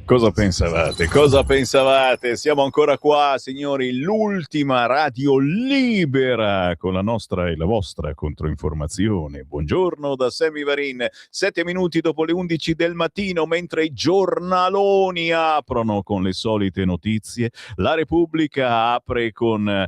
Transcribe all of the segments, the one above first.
Cosa pensavate? Cosa pensavate? Siamo ancora qua, signori, l'ultima radio libera con la nostra e la vostra controinformazione. Buongiorno da Sammy Varin, 7 minuti dopo le 11 del mattino, mentre i giornaloni aprono con le solite notizie, la Repubblica apre con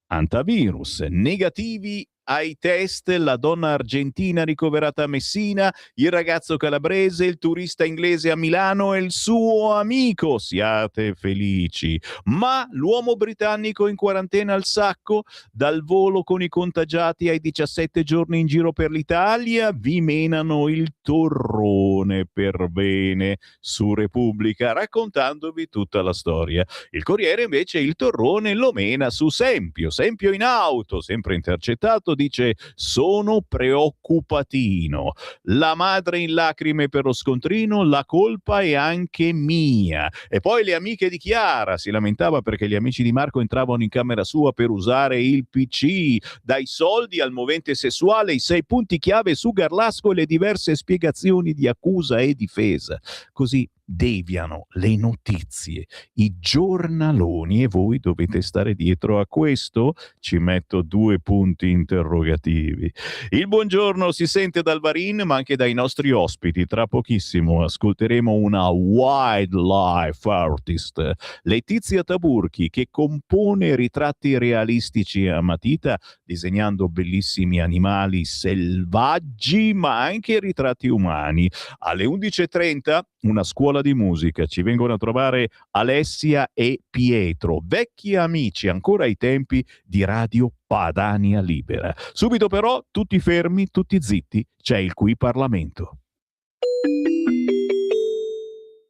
antivirus, negativi ai test, la donna argentina ricoverata a Messina, il ragazzo calabrese, il turista inglese a Milano e il suo amico. Siate felici. Ma l'uomo britannico in quarantena al sacco, dal volo con i contagiati ai 17 giorni in giro per l'Italia, vi menano il torrone per bene su Repubblica, raccontandovi tutta la storia. Il Corriere invece il torrone lo mena su Sempio in auto, sempre intercettato, dice: sono preoccupatino. La madre in lacrime per lo scontrino, la colpa è anche mia. E poi le amiche di Chiara, si lamentava perché gli amici di Marco entravano in camera sua per usare il PC. Dai soldi al movente sessuale, i 6 punti chiave su Garlasco e le diverse spiegazioni di accusa e difesa. Così deviano le notizie, i giornaloni, e voi dovete stare dietro a questo? Ci metto 2 punti interrogativi. Il buongiorno si sente dal Varin, ma anche dai nostri ospiti. Tra pochissimo ascolteremo una wildlife artist, Letizia Taburchi, che compone ritratti realistici a matita, disegnando bellissimi animali selvaggi, ma anche ritratti umani. Alle 11:30 una scuola di musica. Ci vengono a trovare Alessia e Pietro, vecchi amici ancora ai tempi di Radio Padania Libera. Subito però, tutti fermi, tutti zitti, c'è il Qui Parlamento.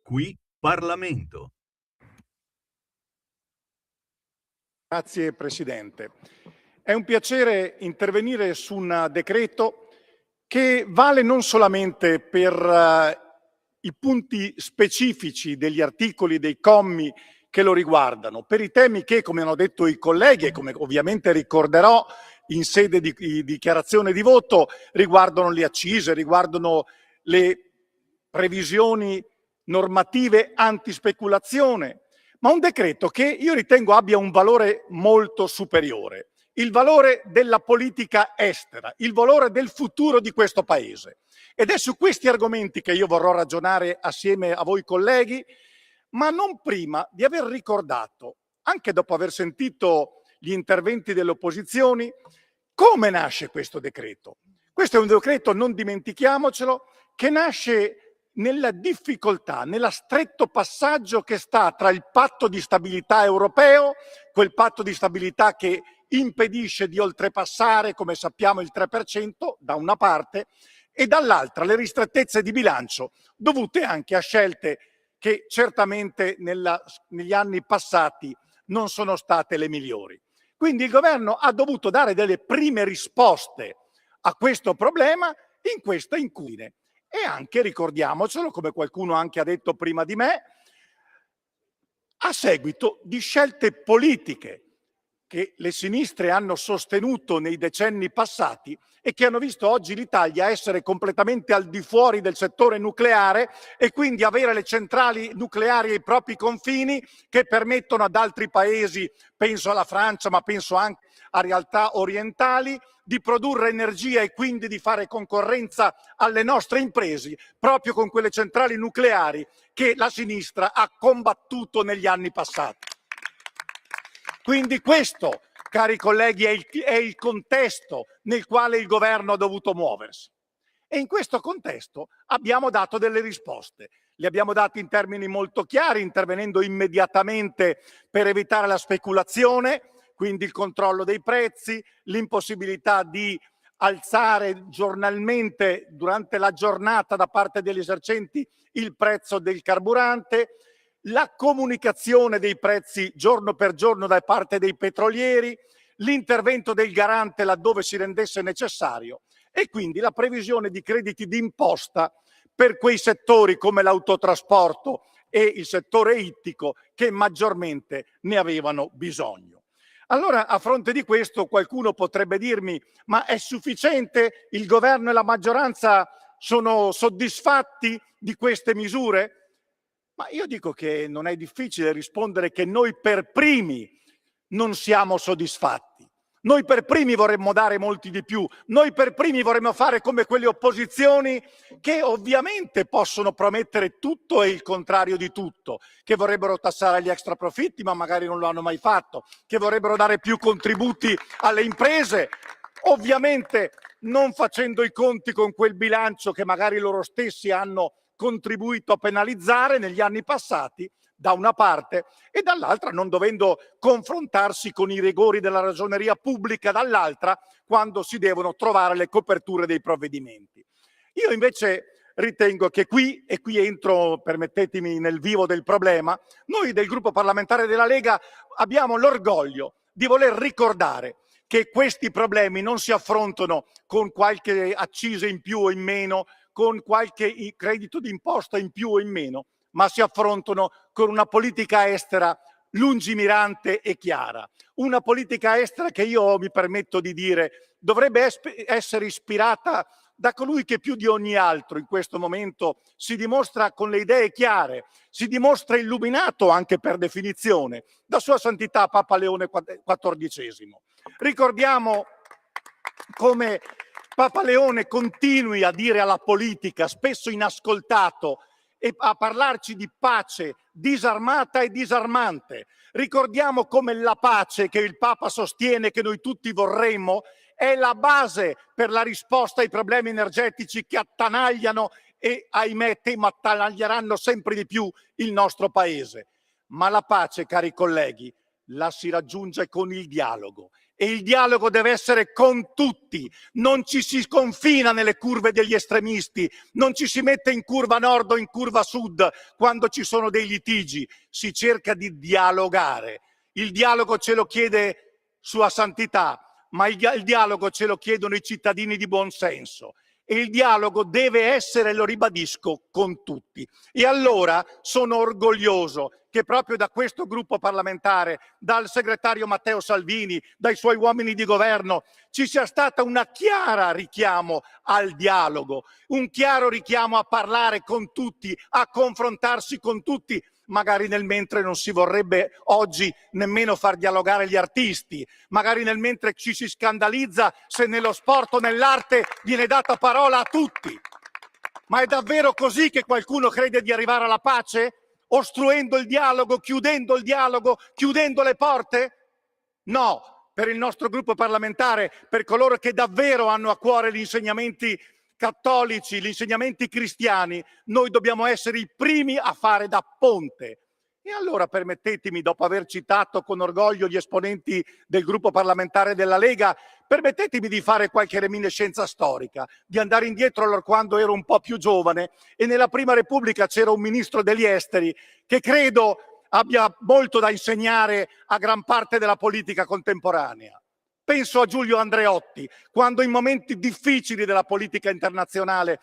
Qui Parlamento. Grazie Presidente. È un piacere intervenire su un decreto che vale non solamente per i punti specifici degli articoli, dei commi che lo riguardano, per i temi che, come hanno detto i colleghi e come ovviamente ricorderò in sede di dichiarazione di voto, riguardano le accise, riguardano le previsioni normative antispeculazione, ma un decreto che io ritengo abbia un valore molto superiore, il valore della politica estera, il valore del futuro di questo Paese. Ed è su questi argomenti che io vorrò ragionare assieme a voi colleghi, ma non prima di aver ricordato, anche dopo aver sentito gli interventi delle opposizioni, come nasce questo decreto. Questo è un decreto, non dimentichiamocelo, che nasce nella difficoltà, nello stretto passaggio che sta tra il patto di stabilità europeo, quel patto di stabilità che impedisce di oltrepassare, come sappiamo, il 3% da una parte, e dall'altra le ristrettezze di bilancio dovute anche a scelte che certamente negli anni passati non sono state le migliori. Quindi il governo ha dovuto dare delle prime risposte a questo problema in questa incudine. E anche, ricordiamocelo, come qualcuno anche ha detto prima di me, a seguito di scelte politiche che le sinistre hanno sostenuto nei decenni passati e che hanno visto oggi l'Italia essere completamente al di fuori del settore nucleare e quindi avere le centrali nucleari ai propri confini che permettono ad altri paesi, penso alla Francia, ma penso anche a realtà orientali, di produrre energia e quindi di fare concorrenza alle nostre imprese proprio con quelle centrali nucleari che la sinistra ha combattuto negli anni passati. Quindi questo, cari colleghi, è il contesto nel quale il governo ha dovuto muoversi. E in questo contesto abbiamo dato delle risposte. Le abbiamo date in termini molto chiari, intervenendo immediatamente per evitare la speculazione, quindi il controllo dei prezzi, l'impossibilità di alzare giornalmente durante la giornata da parte degli esercenti il prezzo del carburante, la comunicazione dei prezzi giorno per giorno da parte dei petrolieri, l'intervento del garante laddove si rendesse necessario e quindi la previsione di crediti d'imposta per quei settori come l'autotrasporto e il settore ittico che maggiormente ne avevano bisogno. Allora, a fronte di questo, qualcuno potrebbe dirmi: ma è sufficiente? Il governo e la maggioranza sono soddisfatti di queste misure? Ma io dico che non è difficile rispondere che noi per primi non siamo soddisfatti. Noi per primi vorremmo dare molti di più, noi per primi vorremmo fare come quelle opposizioni che ovviamente possono promettere tutto e il contrario di tutto, che vorrebbero tassare gli extra profitti ma magari non lo hanno mai fatto, che vorrebbero dare più contributi alle imprese, ovviamente non facendo i conti con quel bilancio che magari loro stessi hanno contribuito a penalizzare negli anni passati, da una parte, e dall'altra non dovendo confrontarsi con i rigori della ragioneria pubblica dall'altra, quando si devono trovare le coperture dei provvedimenti. Io invece ritengo che qui, e qui entro, permettetemi, nel vivo del problema, noi del gruppo parlamentare della Lega abbiamo l'orgoglio di voler ricordare che questi problemi non si affrontano con qualche accisa in più o in meno, con qualche credito d'imposta in più o in meno, ma si affrontano con una politica estera lungimirante e chiara. Una politica estera che io mi permetto di dire dovrebbe essere ispirata da colui che più di ogni altro in questo momento si dimostra con le idee chiare, si dimostra illuminato anche per definizione, da Sua Santità Papa Leone XIV. Ricordiamo come Papa Leone continui a dire alla politica, spesso inascoltato, e a parlarci di pace disarmata e disarmante. Ricordiamo come la pace che il Papa sostiene, che noi tutti vorremmo, è la base per la risposta ai problemi energetici che attanagliano e, ahimè, attanaglieranno sempre di più il nostro Paese. Ma la pace, cari colleghi, la si raggiunge con il dialogo. E il dialogo deve essere con tutti, non ci si confina nelle curve degli estremisti, non ci si mette in curva nord o in curva sud quando ci sono dei litigi, si cerca di dialogare. Il dialogo ce lo chiede Sua Santità, ma il dialogo ce lo chiedono i cittadini di buon senso. E il dialogo deve essere, lo ribadisco, con tutti. E allora sono orgoglioso che proprio da questo gruppo parlamentare, dal segretario Matteo Salvini, dai suoi uomini di governo, ci sia stata una chiara richiamo al dialogo, un chiaro richiamo a parlare con tutti, a confrontarsi con tutti. Magari nel mentre non si vorrebbe oggi nemmeno far dialogare gli artisti, magari nel mentre ci si scandalizza se nello sport o nell'arte viene data parola a tutti. Ma è davvero così che qualcuno crede di arrivare alla pace? Ostruendo il dialogo, chiudendo le porte? No, per il nostro gruppo parlamentare, per coloro che davvero hanno a cuore gli insegnamenti cattolici, gli insegnamenti cristiani, noi dobbiamo essere i primi a fare da ponte. E allora permettetemi, dopo aver citato con orgoglio gli esponenti del gruppo parlamentare della Lega, permettetemi di fare qualche reminiscenza storica, di andare indietro allora quando ero un po' più giovane e nella Prima Repubblica c'era un ministro degli esteri che credo abbia molto da insegnare a gran parte della politica contemporanea. Penso a Giulio Andreotti, quando in momenti difficili della politica internazionale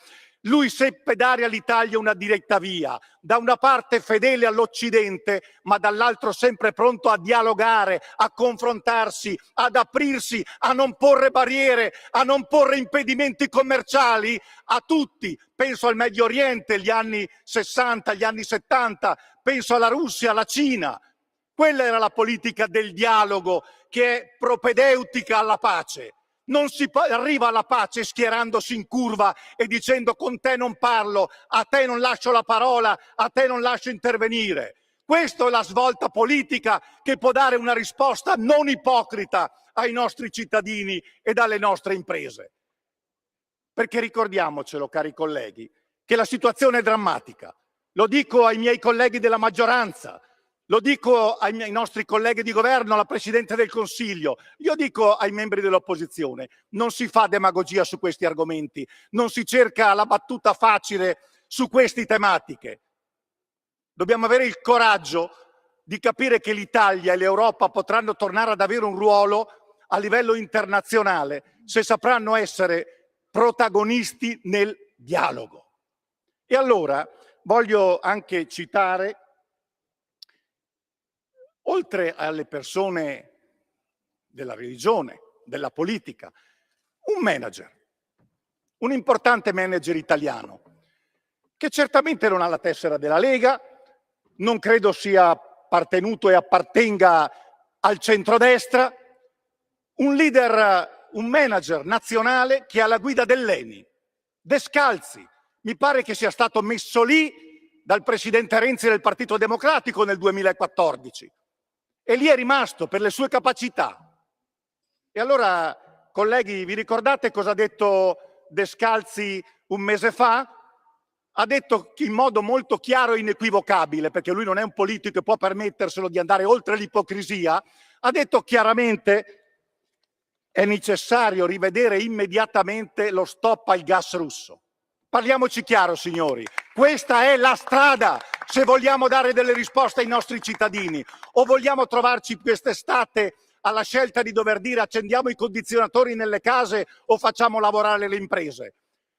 lui seppe dare all'Italia una diretta via, da una parte fedele all'Occidente, ma dall'altro sempre pronto a dialogare, a confrontarsi, ad aprirsi, a non porre barriere, a non porre impedimenti commerciali a tutti. Penso al Medio Oriente, gli anni 60, gli anni 70, penso alla Russia, alla Cina. Quella era la politica del dialogo, che è propedeutica alla pace. Non si arriva alla pace schierandosi in curva e dicendo con te non parlo, a te non lascio la parola, a te non lascio intervenire. Questa è la svolta politica che può dare una risposta non ipocrita ai nostri cittadini e alle nostre imprese. Perché ricordiamocelo, cari colleghi, che la situazione è drammatica. Lo dico ai miei colleghi della maggioranza, lo dico ai nostri colleghi di governo, alla Presidente del Consiglio, io dico ai membri dell'opposizione, non si fa demagogia su questi argomenti, non si cerca la battuta facile su queste tematiche. Dobbiamo avere il coraggio di capire che l'Italia e l'Europa potranno tornare ad avere un ruolo a livello internazionale se sapranno essere protagonisti nel dialogo. E allora voglio anche citare, oltre alle persone della religione, della politica, un manager, un importante manager italiano, che certamente non ha la tessera della Lega, non credo sia appartenuto e appartenga al centrodestra, un leader, un manager nazionale che è alla guida dell'ENI, Descalzi. Mi pare che sia stato messo lì dal presidente Renzi del Partito Democratico nel 2014 e lì è rimasto per le sue capacità. E allora, colleghi, vi ricordate cosa ha detto Descalzi un mese fa? Ha detto in modo molto chiaro e inequivocabile, perché lui non è un politico e può permetterselo di andare oltre l'ipocrisia, ha detto chiaramente: è necessario rivedere immediatamente lo stop al gas russo. Parliamoci chiaro, signori, questa è la strada se vogliamo dare delle risposte ai nostri cittadini, o vogliamo trovarci quest'estate alla scelta di dover dire accendiamo i condizionatori nelle case o facciamo lavorare le imprese.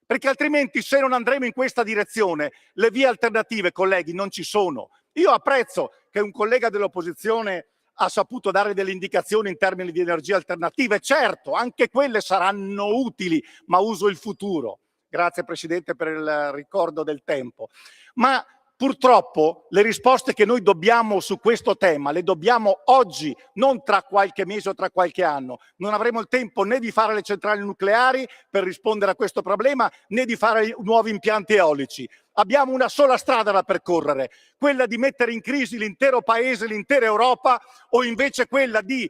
Perché altrimenti, se non andremo in questa direzione, le vie alternative, colleghi, non ci sono. Io apprezzo che un collega dell'opposizione ha saputo dare delle indicazioni in termini di energie alternative. Certo, anche quelle saranno utili, ma uso il futuro. Grazie Presidente per il ricordo del tempo. Ma purtroppo le risposte che noi dobbiamo su questo tema le dobbiamo oggi, non tra qualche mese o tra qualche anno. Non avremo il tempo né di fare le centrali nucleari per rispondere a questo problema, né di fare nuovi impianti eolici. Abbiamo una sola strada da percorrere, quella di mettere in crisi l'intero paese, l'intera Europa, o invece quella di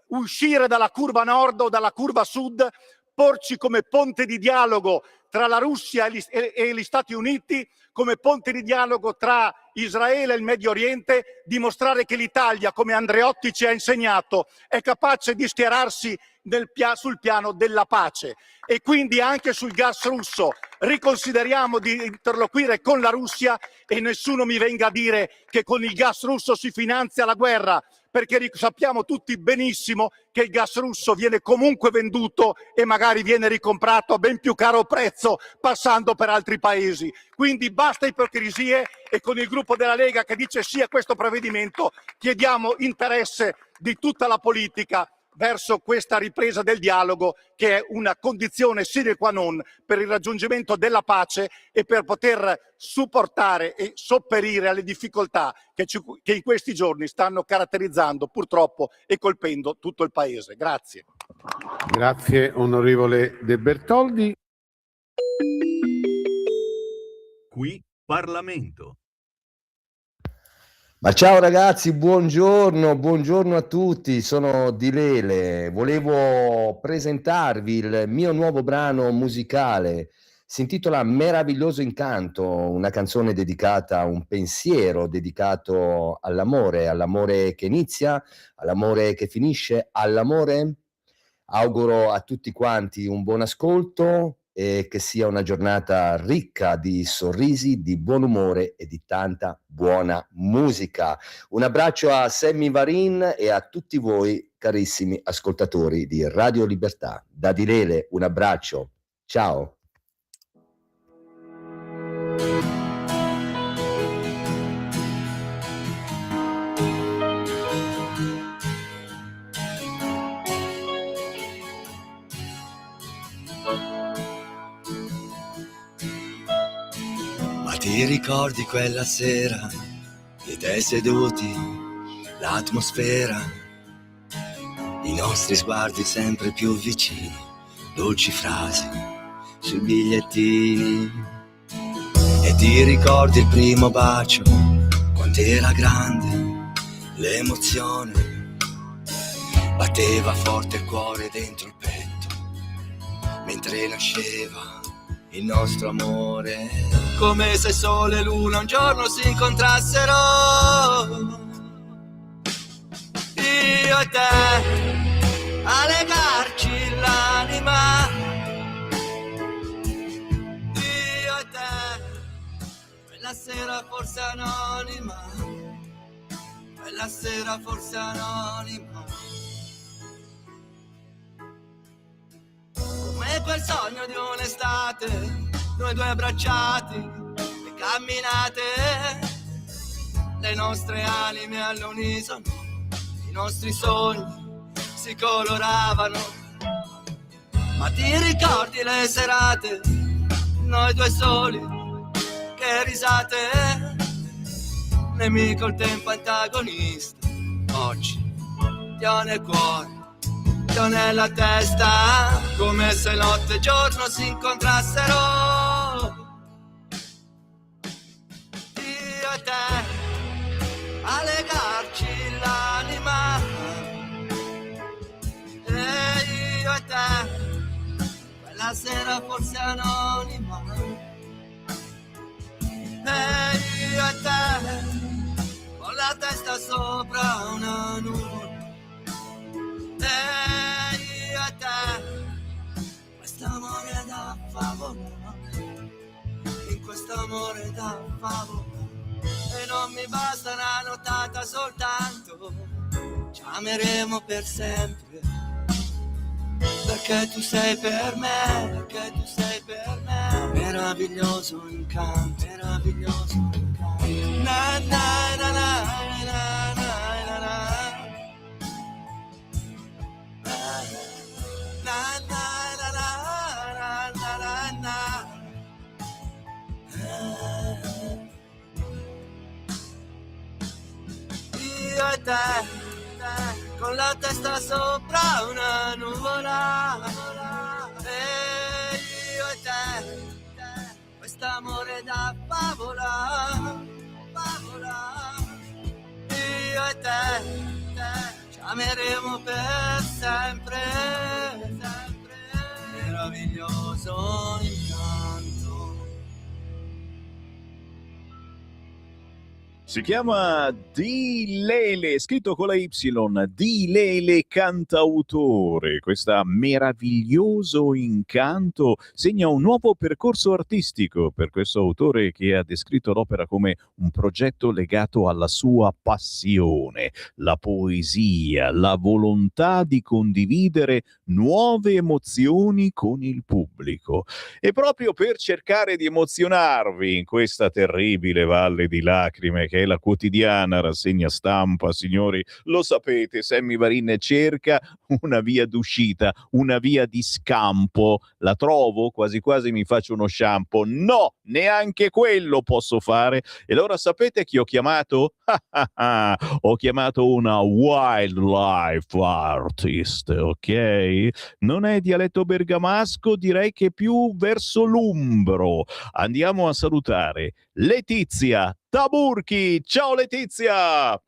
uscire dalla curva nord o dalla curva sud, porci come ponte di dialogo tra la Russia e gli Stati Uniti, come ponte di dialogo tra Israele e il Medio Oriente, dimostrare che l'Italia, come Andreotti ci ha insegnato, è capace di schierarsi sul piano della pace. E quindi anche sul gas russo riconsideriamo di interloquire con la Russia e nessuno mi venga a dire che con il gas russo si finanzia la guerra, perché sappiamo tutti benissimo che il gas russo viene comunque venduto e magari viene ricomprato a ben più caro prezzo passando per altri paesi. Quindi basta ipocrisie, e con il gruppo della Lega che dice sì a questo provvedimento chiediamo interesse di tutta la politica verso questa ripresa del dialogo, che è una condizione sine qua non per il raggiungimento della pace e per poter supportare e sopperire alle difficoltà che in questi giorni stanno caratterizzando purtroppo e colpendo tutto il Paese. Grazie. Grazie onorevole De Bertoldi. Qui Parlamento. Ma ciao ragazzi, buongiorno a tutti, sono Di Lele. Volevo presentarvi il mio nuovo brano musicale, si intitola Meraviglioso Incanto, una canzone dedicata, un pensiero dedicato all'amore che inizia, all'amore che finisce, all'amore. Auguro a tutti quanti un buon ascolto e che sia una giornata ricca di sorrisi, di buon umore e di tanta buona musica. Un abbraccio a Sammy Varin e a tutti voi carissimi ascoltatori di Radio Libertà. Da Di Lele un abbraccio, ciao. Ti ricordi quella sera, io e te seduti, l'atmosfera, i nostri sguardi sempre più vicini, dolci frasi sui bigliettini. E ti ricordi il primo bacio, quant'era grande l'emozione, batteva forte il cuore dentro il petto, mentre nasceva il nostro amore, come se sole e luna un giorno si incontrassero. Io e te a legarci l'anima, io e te, quella sera forse anonima, quella sera forse anonima. Come quel sogno di un'estate, noi due abbracciati e camminate, le nostre anime all'unisono, i nostri sogni si coloravano. Ma ti ricordi le serate, noi due soli, che risate, nemico il tempo antagonista. Oggi ti ho nel cuore, ti ho nella testa, come se notte e giorno si incontrassero. Io e te a legarci l'anima, e io e te quella sera forse anonima, e io e te con la testa sopra una nuvola, e io e te quest'amore da favola, in quest'amore da favola. E non mi basta una nottata soltanto, ci ameremo per sempre, perché tu sei per me, perché tu sei per me. Meraviglioso incanto, meraviglioso incanto. Na na na na na na na na. Na na na na na na na. Io e te, con la testa sopra una nuvola, e io e te, quest'amore da favola, favola. Io e te, ci ameremo per sempre, sempre. Meraviglioso incanto. Si chiama Di Lele, scritto con la Y, Di Lele cantautore. Questo meraviglioso incanto segna un nuovo percorso artistico per questo autore che ha descritto l'opera come un progetto legato alla sua passione, la poesia, la volontà di condividere nuove emozioni con il pubblico. E proprio per cercare di emozionarvi in questa terribile valle di lacrime che è la quotidiana rassegna stampa, signori, lo sapete, Sammy Varin cerca una via d'uscita, una via di scampo. La trovo? Quasi quasi mi faccio uno shampoo. No, neanche quello posso fare. E allora sapete chi ho chiamato? Ho chiamato una wildlife artist, ok? Non è dialetto bergamasco, direi che più verso l'umbro. Andiamo a salutare Letizia Taburchi. Ciao Letizia!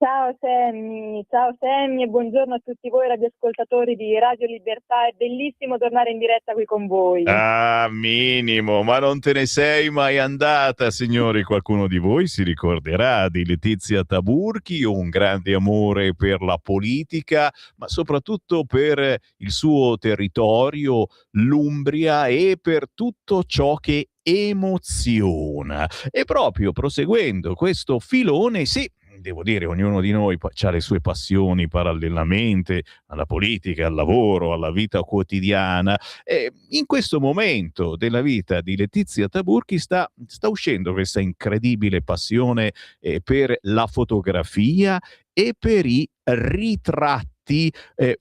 Ciao Sammy e buongiorno a tutti voi radioascoltatori di Radio Libertà, è bellissimo tornare in diretta qui con voi. Ah, minimo, ma non te ne sei mai andata, signori. Qualcuno di voi si ricorderà di Letizia Taburchi, un grande amore per la politica, ma soprattutto per il suo territorio, l'Umbria, e per tutto ciò che emoziona. E proprio proseguendo questo filone, sì, devo dire, ognuno di noi ha le sue passioni parallelamente alla politica, al lavoro, alla vita quotidiana. E in questo momento della vita di Letizia Taburchi sta uscendo questa incredibile passione per la fotografia e per i ritratti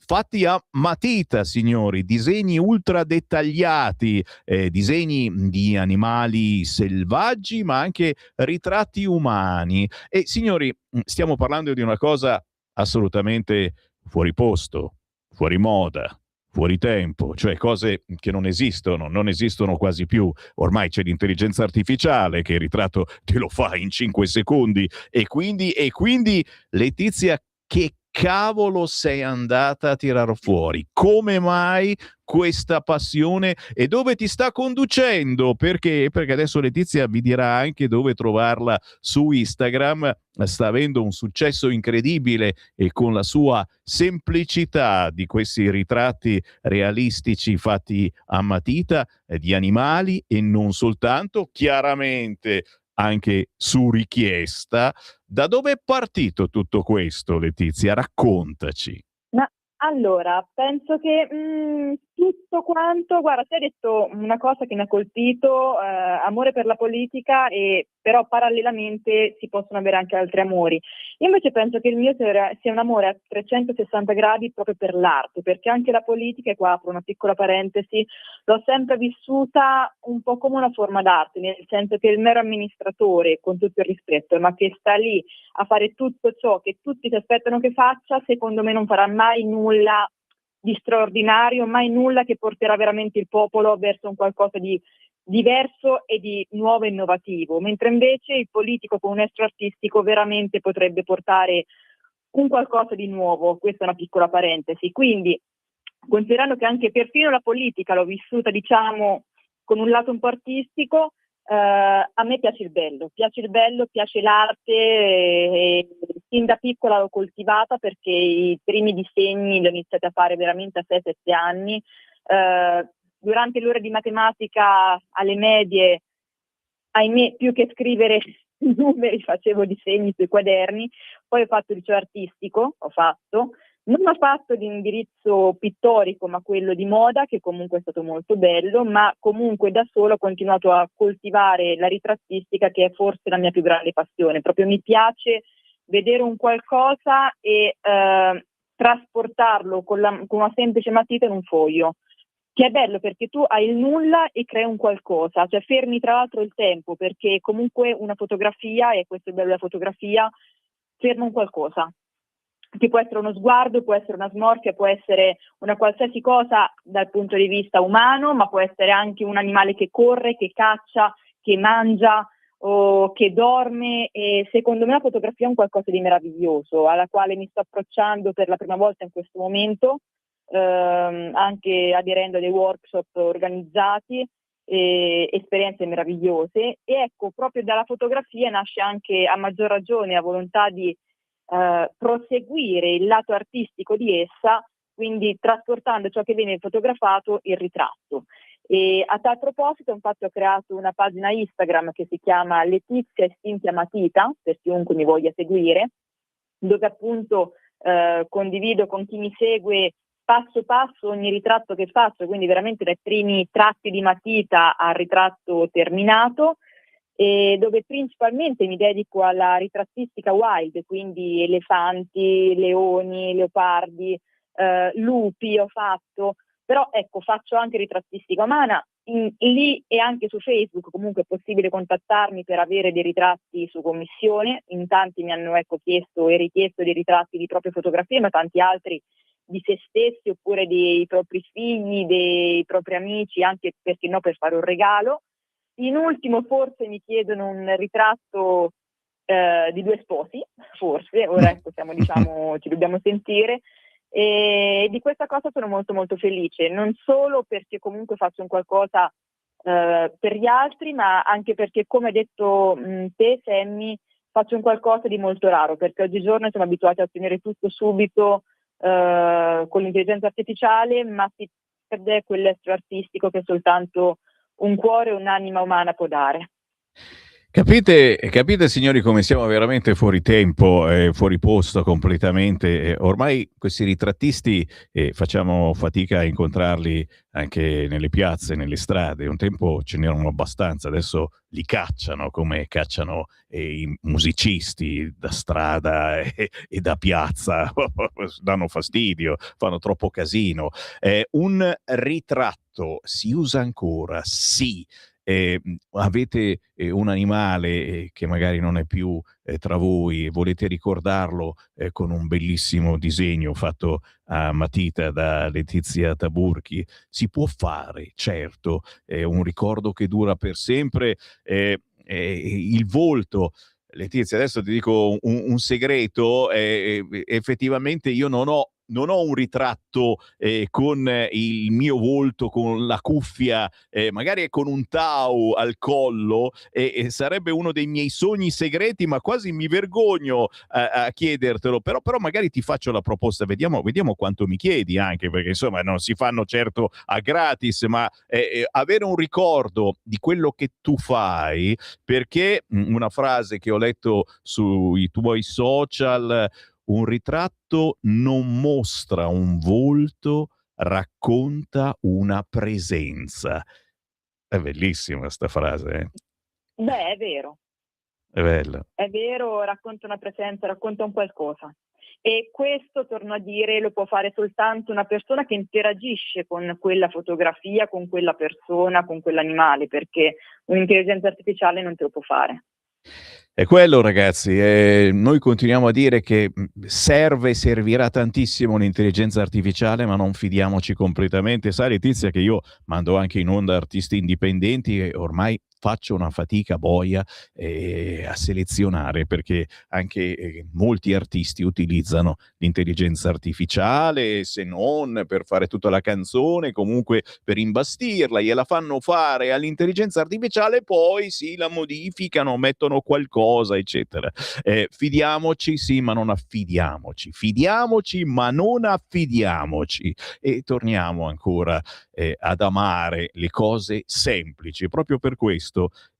fatti a matita, signori, disegni ultra dettagliati, disegni di animali selvaggi, ma anche ritratti umani. E signori, stiamo parlando di una cosa assolutamente fuori posto, fuori moda, fuori tempo, cioè cose che non esistono quasi più. Ormai c'è l'intelligenza artificiale che il ritratto te lo fa in 5 secondi e quindi Letizia, che cavolo sei andata a tirar fuori? Come mai questa passione e dove ti sta conducendo? Perché adesso Letizia vi dirà anche dove trovarla su Instagram. Sta avendo un successo incredibile e con la sua semplicità di questi ritratti realistici fatti a matita di animali e non soltanto, chiaramente anche su richiesta. Da dove è partito tutto questo, Letizia? Raccontaci. Ma Allora, penso che tutto quanto, guarda, te hai detto una cosa che mi ha colpito, amore per la politica, e però parallelamente si possono avere anche altri amori. Io invece penso che il mio sia un amore a 360 gradi proprio per l'arte, perché anche la politica, e qua apro una piccola parentesi, l'ho sempre vissuta un po' come una forma d'arte, nel senso che il mero amministratore, con tutto il rispetto, ma che sta lì a fare tutto ciò che tutti si aspettano che faccia, secondo me non farà mai nulla di straordinario, mai nulla che porterà veramente il popolo verso un qualcosa di diverso e di nuovo e innovativo, mentre invece il politico con un estro artistico veramente potrebbe portare un qualcosa di nuovo. Questa è una piccola parentesi. Quindi, considerando che anche perfino la politica l'ho vissuta, diciamo, con un lato un po' artistico, a me piace il bello, piace l'arte, e sin da piccola l'ho coltivata, perché i primi disegni li ho iniziati a fare veramente a 6-7 anni. Durante le ore di matematica alle medie, ahimè, più che scrivere numeri facevo disegni sui quaderni. Poi ho fatto il liceo artistico, non ho fatto di indirizzo pittorico, ma quello di moda, che comunque è stato molto bello, ma comunque da solo ho continuato a coltivare la ritrattistica, che è forse la mia più grande passione. Proprio mi piace vedere un qualcosa e trasportarlo con una semplice matita in un foglio, che è bello perché tu hai il nulla e crei un qualcosa, cioè fermi tra l'altro il tempo, perché comunque una fotografia, e questo è il bello della fotografia, ferma un qualcosa, che può essere uno sguardo, può essere una smorfia, può essere una qualsiasi cosa dal punto di vista umano, ma può essere anche un animale che corre, che caccia, che mangia o che dorme. E secondo me la fotografia è un qualcosa di meraviglioso, alla quale mi sto approcciando per la prima volta in questo momento, anche aderendo a dei workshop organizzati, esperienze meravigliose. E ecco, proprio dalla fotografia nasce anche, a maggior ragione, la volontà di proseguire il lato artistico di essa, quindi trasportando ciò che viene fotografato, il ritratto. E a tal proposito, infatti, ho creato una pagina Instagram che si chiama Letizia e Cinzia Matita, per chiunque mi voglia seguire, dove appunto condivido con chi mi segue passo passo ogni ritratto che faccio, quindi veramente dai primi tratti di matita al ritratto terminato, e dove principalmente mi dedico alla ritrattistica wild, quindi elefanti, leoni, leopardi, lupi ho fatto, però ecco, faccio anche ritrattistica umana. Lì e anche su Facebook comunque è possibile contattarmi per avere dei ritratti su commissione. In tanti mi hanno chiesto e richiesto dei ritratti di proprie fotografie, ma tanti altri di se stessi oppure dei propri figli, dei propri amici, anche perché no, per fare un regalo. In ultimo forse mi chiedono un ritratto di 2 sposi, forse, ora ci dobbiamo sentire, e di questa cosa sono molto molto felice, non solo perché comunque faccio un qualcosa per gli altri, ma anche perché, come hai detto te, Sammy, faccio un qualcosa di molto raro, perché oggigiorno siamo abituati a ottenere tutto subito con l'intelligenza artificiale, ma si perde quell'estro artistico che soltanto un cuore e un'anima umana può dare. Capite signori come siamo veramente fuori tempo, fuori posto completamente. Ormai questi ritrattisti facciamo fatica a incontrarli anche nelle piazze, nelle strade. Un tempo ce n'erano abbastanza, adesso li cacciano come cacciano i musicisti da strada e da piazza, danno fastidio, fanno troppo casino. Un ritratto si usa ancora? Sì. Avete un animale che magari non è più tra voi e volete ricordarlo con un bellissimo disegno fatto a matita da Letizia Taburchi, si può fare, certo, è un ricordo che dura per sempre. Il volto, Letizia, adesso ti dico un segreto, effettivamente io non ho un ritratto con il mio volto, con la cuffia, magari con un tau al collo, e sarebbe uno dei miei sogni segreti, ma quasi mi vergogno a chiedertelo, però magari ti faccio la proposta, vediamo quanto mi chiedi, anche perché insomma non si fanno certo a gratis, ma avere un ricordo di quello che tu fai, perché una frase che ho letto sui tuoi social: un ritratto non mostra un volto, racconta una presenza. È bellissima sta frase, Beh, è vero. È bella. È vero, racconta una presenza, racconta un qualcosa. E questo, torno a dire, lo può fare soltanto una persona che interagisce con quella fotografia, con quella persona, con quell'animale, perché un'intelligenza artificiale non te lo può fare. È quello, ragazzi. Noi continuiamo a dire che servirà tantissimo l'intelligenza artificiale, ma non fidiamoci completamente. Sai, Letizia, che io mando anche in onda artisti indipendenti e ormai faccio una fatica boia a selezionare, perché anche molti artisti utilizzano l'intelligenza artificiale, se non per fare tutta la canzone, comunque per imbastirla, gliela fanno fare all'intelligenza artificiale, poi sì, la modificano, mettono qualcosa, eccetera. Fidiamoci, sì, ma non affidiamoci. Fidiamoci, ma non affidiamoci. E torniamo ancora ad amare le cose semplici. Proprio per questo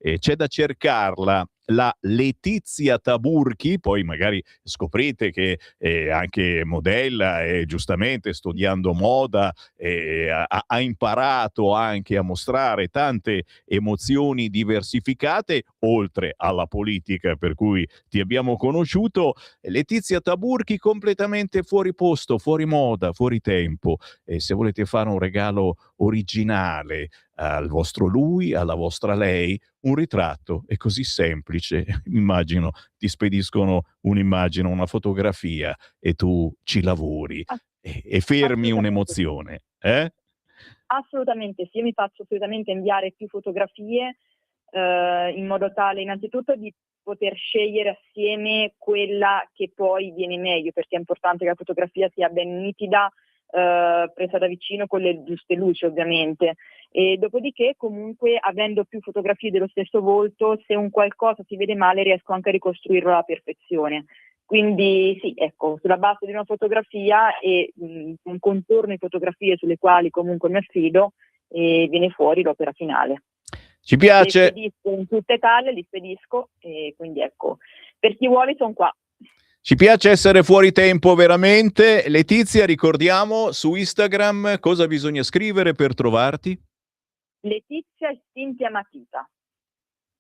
c'è da cercarla la Letizia Taburchi, poi magari scoprite che anche modella e giustamente studiando moda ha imparato anche a mostrare tante emozioni diversificate, oltre alla politica per cui ti abbiamo conosciuto. Letizia Taburchi completamente fuori posto, fuori moda, fuori tempo. Se volete fare un regalo originale al vostro lui, alla vostra lei, un ritratto è così semplice. Immagino ti spediscono un'immagine, una fotografia e tu ci lavori e fermi un'emozione. Assolutamente sì, io mi faccio assolutamente inviare più fotografie in modo tale innanzitutto di poter scegliere assieme quella che poi viene meglio, perché è importante che la fotografia sia ben nitida, presa da vicino con le giuste luci ovviamente, e dopodiché comunque avendo più fotografie dello stesso volto, se un qualcosa si vede male riesco anche a ricostruirlo alla perfezione. Quindi sì, ecco, sulla base di una fotografia e un contorno di fotografie sulle quali comunque mi affido, viene fuori l'opera finale. Ci piace. Le spedisco in tutta Italia, li spedisco, e quindi ecco, per chi vuole sono qua. Ci piace essere fuori tempo veramente. Letizia, ricordiamo su Instagram cosa bisogna scrivere per trovarti? Letizia Istinti a Matita.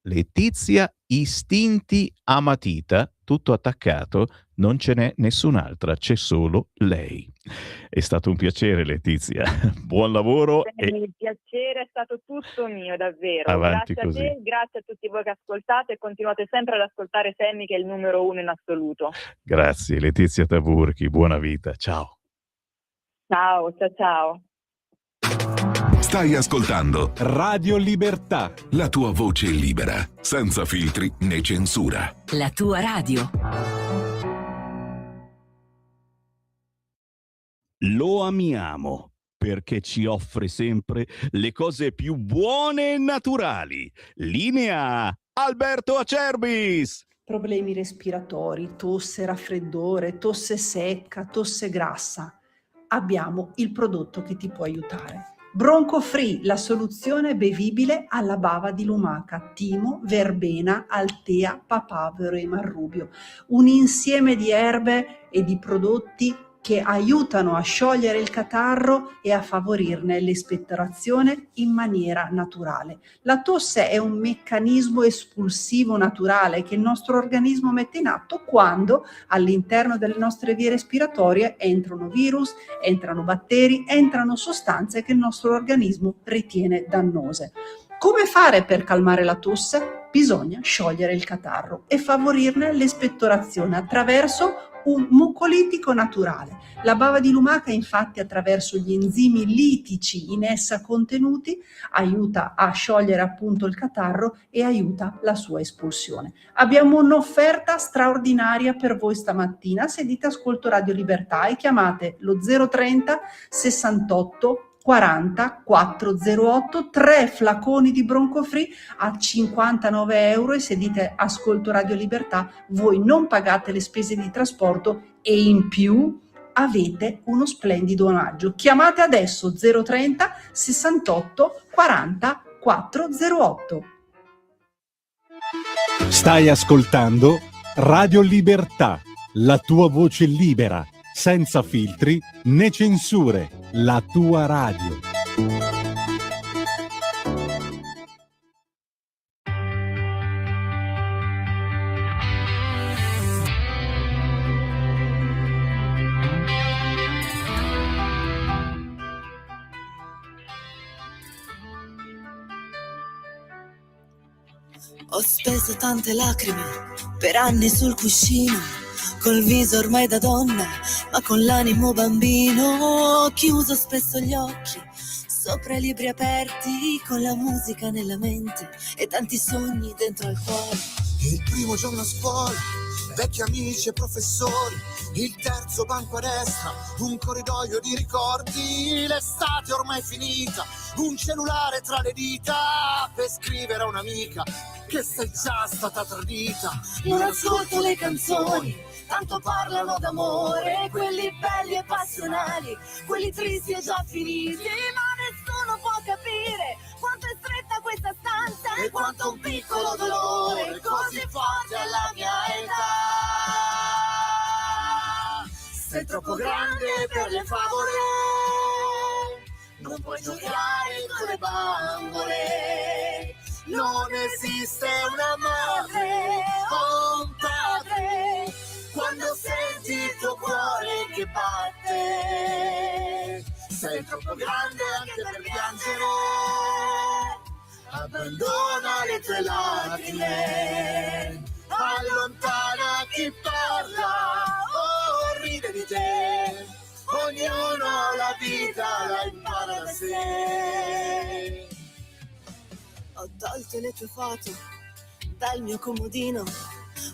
Letizia Istinti a Matita, tutto attaccato, non ce n'è nessun'altra, c'è solo lei. È stato un piacere, Letizia. Buon lavoro. Il piacere è stato tutto mio, davvero. Avanti grazie così. a te, grazie a tutti voi che ascoltate e continuate sempre ad ascoltare Sammy, che è il numero 1 in assoluto. Grazie, Letizia Taburchi, buona vita. Ciao. Ciao, ciao, ciao. Stai ascoltando Radio Libertà, la tua voce libera, senza filtri né censura. La tua radio. lo amiamo perché ci offre sempre le cose più buone e naturali. Linea Alberto Acerbis. Problemi respiratori, tosse, raffreddore, tosse secca, tosse grassa. Abbiamo il prodotto che ti può aiutare. Bronco Free, la soluzione bevibile alla bava di lumaca, timo, verbena, altea, papavero e marrubio. Un insieme di erbe e di prodotti che aiutano a sciogliere il catarro e a favorirne l'espettorazione in maniera naturale. La tosse è un meccanismo espulsivo naturale che il nostro organismo mette in atto quando all'interno delle nostre vie respiratorie entrano virus, entrano batteri, entrano sostanze che il nostro organismo ritiene dannose. Come fare per calmare la tosse? Bisogna sciogliere il catarro e favorirne l'espettorazione attraverso un mucolitico naturale. La bava di lumaca, infatti, attraverso gli enzimi litici in essa contenuti, aiuta a sciogliere appunto il catarro e aiuta la sua espulsione. Abbiamo un'offerta straordinaria per voi stamattina. Se dite ascolto Radio Libertà e chiamate lo 030 68 40 408, 3 flaconi di Bronco Free a 59 euro, e se dite ascolto Radio Libertà voi non pagate le spese di trasporto e in più avete uno splendido omaggio. Chiamate adesso 030 68 40 408. Stai ascoltando Radio Libertà, la tua voce libera, senza filtri né censure, la tua radio. Ho speso tante lacrime per anni sul cuscino, col viso ormai da donna, ma con l'animo bambino. Ho chiuso spesso gli occhi sopra i libri aperti, con la musica nella mente e tanti sogni dentro al cuore. Il primo giorno a scuola, vecchi amici e professori, il terzo banco a destra, un corridoio di ricordi, l'estate ormai finita, un cellulare tra le dita per scrivere a un'amica che sei già stata tradita. Non ascolto le canzoni, tanto parlano d'amore, quelli belli e passionali, quelli tristi e già finiti, ma nessuno può capire quanto è stretta questa stanza e quanto un piccolo dolore così forte alla mia età. Sei troppo grande per le favole, non puoi giocare con le bambole. Non esiste una madre o un padre quando senti il tuo cuore che batte. Sei troppo grande anche per piangere, abbandona le tue lacrime, allontana chi parla o ride di te. Ognuno la vita la impara da sé. Ho tolto le tue foto dal mio comodino,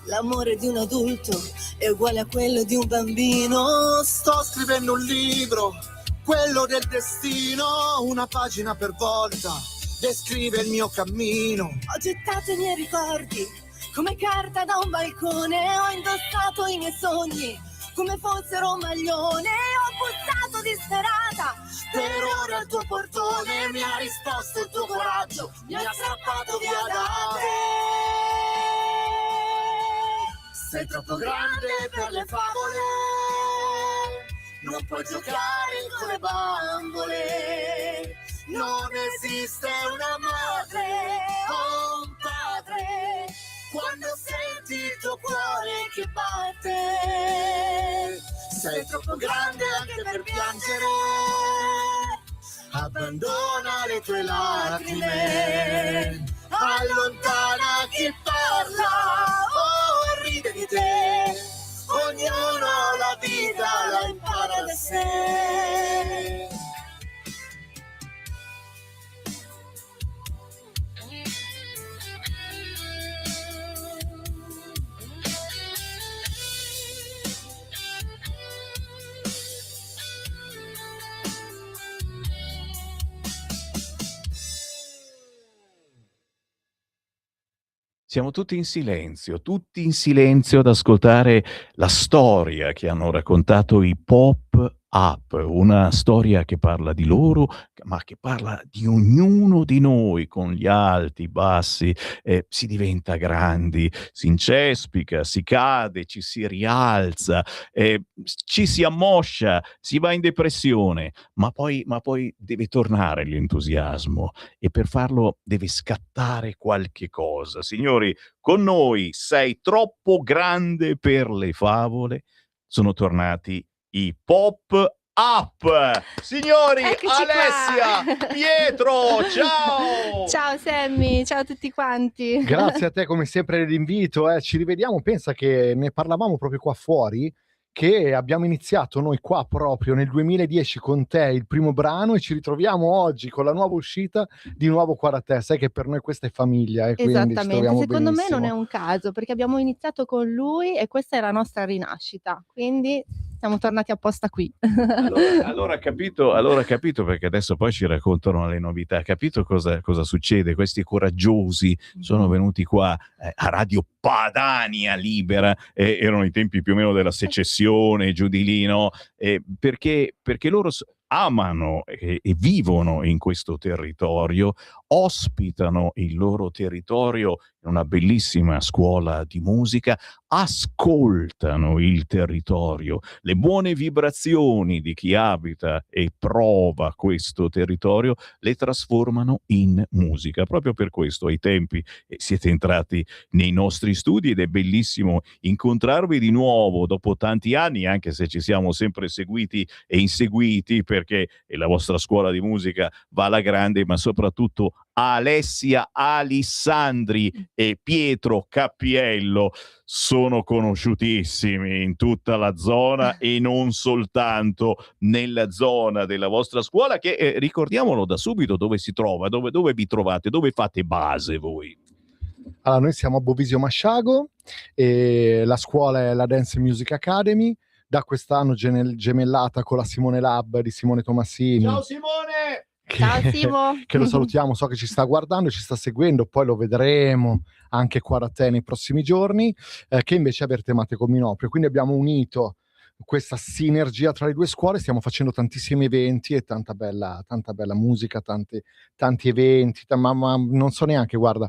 l'amore di un adulto è uguale a quello di un bambino. Sto scrivendo un libro, quello del destino, una pagina per volta descrive il mio cammino. Ho gettato i miei ricordi come carta da un balcone, ho indossato i miei sogni come fossero un maglione, ho bussato disperata. Per ora il tuo portone mi ha risposto il tuo coraggio, mi ha strappato via da te. Sei troppo grande per le favole, non puoi giocare con le bambole. Non esiste una madre o un padre quando senti il tuo cuore che batte. Sei troppo grande anche per piangere, abbandona le tue lacrime, allontana chi parla o ride di te. Ognuno la vita la impara da sé. Siamo tutti in silenzio ad ascoltare la storia che hanno raccontato i Pop-Up, una storia che parla di loro, ma che parla di ognuno di noi, con gli alti, i bassi, si diventa grandi, si incespica, si cade, ci si rialza, ci si ammoscia, si va in depressione, ma poi deve tornare l'entusiasmo e per farlo deve scattare qualche cosa. Signori, con noi Sei troppo grande per le favole, sono tornati i Pop-Up. Signori, Eccoci Alessia, qua. Pietro, ciao! Ciao Sammy, ciao a tutti quanti. Grazie a te come sempre dell'invito, ci rivediamo, pensa che ne parlavamo proprio qua fuori, che abbiamo iniziato noi qua proprio nel 2010 con te il primo brano e ci ritroviamo oggi con la nuova uscita di Nuovo qua da te, sai che per noi questa è famiglia e quindi ci Esattamente, troviamo secondo me benissimo. non è un caso perché abbiamo iniziato con lui e questa è la nostra rinascita, quindi siamo tornati apposta qui. Allora capito perché adesso poi ci raccontano le novità, capito cosa succede, questi coraggiosi sono venuti qua a Radio Padania Libera, erano i tempi più o meno della secessione, giù di lì, no? Perché loro amano e vivono in questo territorio, ospitano il loro territorio in una bellissima scuola di musica, ascoltano il territorio, le buone vibrazioni di chi abita e prova questo territorio le trasformano in musica. Proprio per questo ai tempi siete entrati nei nostri studi ed è bellissimo incontrarvi di nuovo dopo tanti anni, anche se ci siamo sempre seguiti e inseguiti, perché la vostra scuola di musica va alla grande, ma soprattutto Alessia Alissandri e Pietro Cappiello sono conosciutissimi in tutta la zona e non soltanto nella zona della vostra scuola, che ricordiamolo da subito dove si trova, dove vi trovate, dove fate base voi. Allora, noi siamo a Bovisio Masciago e la scuola è la Dance Music Academy, da quest'anno gemellata con la Simone Lab di Simone Tomassini. Ciao Simone! Ciao Simo! Che lo salutiamo, so che ci sta guardando, ci sta seguendo, poi lo vedremo anche qua da te nei prossimi giorni, che invece è Vertemate con Minoprio. Quindi abbiamo unito questa sinergia tra le due scuole, stiamo facendo tantissimi eventi e tanta bella musica, tanti eventi, ma non so neanche, guarda,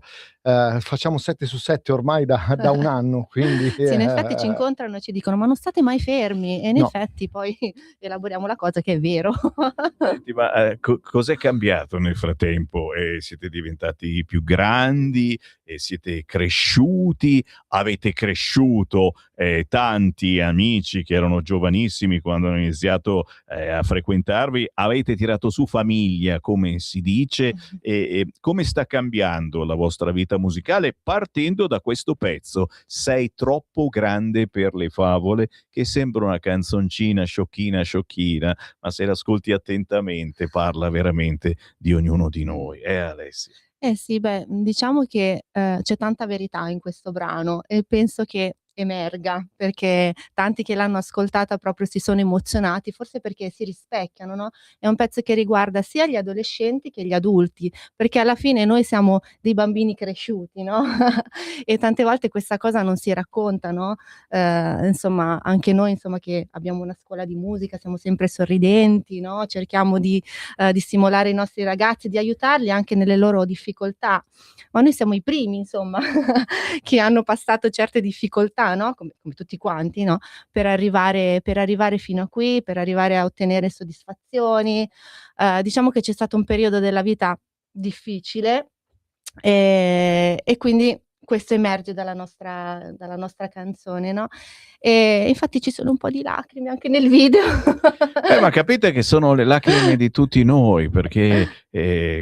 facciamo 7 su 7 ormai da un anno, quindi sì, in effetti ci incontrano e ci dicono ma non state mai fermi, e in No. effetti poi elaboriamo la cosa che è vero. Senti, ma cos'è cambiato nel frattempo? Siete diventati più grandi, siete cresciuti, avete cresciuto tanti amici che erano giovanissimi quando hanno iniziato a frequentarvi, avete tirato su famiglia, come si dice, e come sta cambiando la vostra vita musicale partendo da questo pezzo Sei troppo grande per le favole, che sembra una canzoncina sciocchina, ma se l'ascolti attentamente parla veramente di ognuno di noi, Alessia? Sì, beh, diciamo che c'è tanta verità in questo brano e penso che emerga, perché tanti che l'hanno ascoltata proprio si sono emozionati, forse perché si rispecchiano, no? È un pezzo che riguarda sia gli adolescenti che gli adulti, perché alla fine noi siamo dei bambini cresciuti, no? E tante volte questa cosa non si racconta, no? Insomma, anche noi, insomma, che abbiamo una scuola di musica, siamo sempre sorridenti, no? Cerchiamo di stimolare i nostri ragazzi, di aiutarli anche nelle loro difficoltà, ma noi siamo i primi, insomma, che hanno passato certe difficoltà, no? Come tutti quanti, no? Per arrivare fino a qui, per arrivare a ottenere soddisfazioni. Diciamo che c'è stato un periodo della vita difficile e quindi questo emerge dalla nostra canzone, no? E infatti ci sono un po' di lacrime anche nel video. Ma capite che sono le lacrime di tutti noi, perché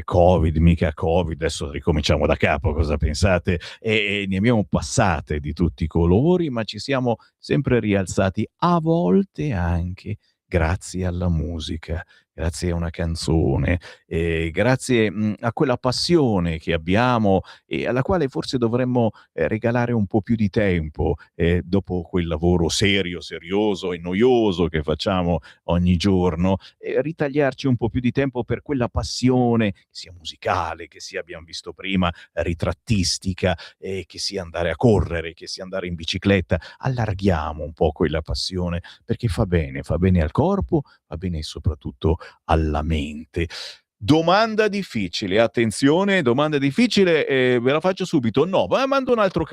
Covid, mica Covid, adesso ricominciamo da capo, cosa pensate? E ne abbiamo passate di tutti i colori, ma ci siamo sempre rialzati, a volte anche grazie alla musica, grazie a una canzone, grazie a quella passione che abbiamo e alla quale forse dovremmo regalare un po' più di tempo dopo quel lavoro serioso e noioso che facciamo ogni giorno, ritagliarci un po' più di tempo per quella passione, che sia musicale, che sia, abbiamo visto prima, ritrattistica, che sia andare a correre, che sia andare in bicicletta. Allarghiamo un po' quella passione, perché fa bene al corpo, va bene soprattutto alla mente. Domanda difficile, attenzione, domanda difficile, ve la faccio subito. No, ma mando un altro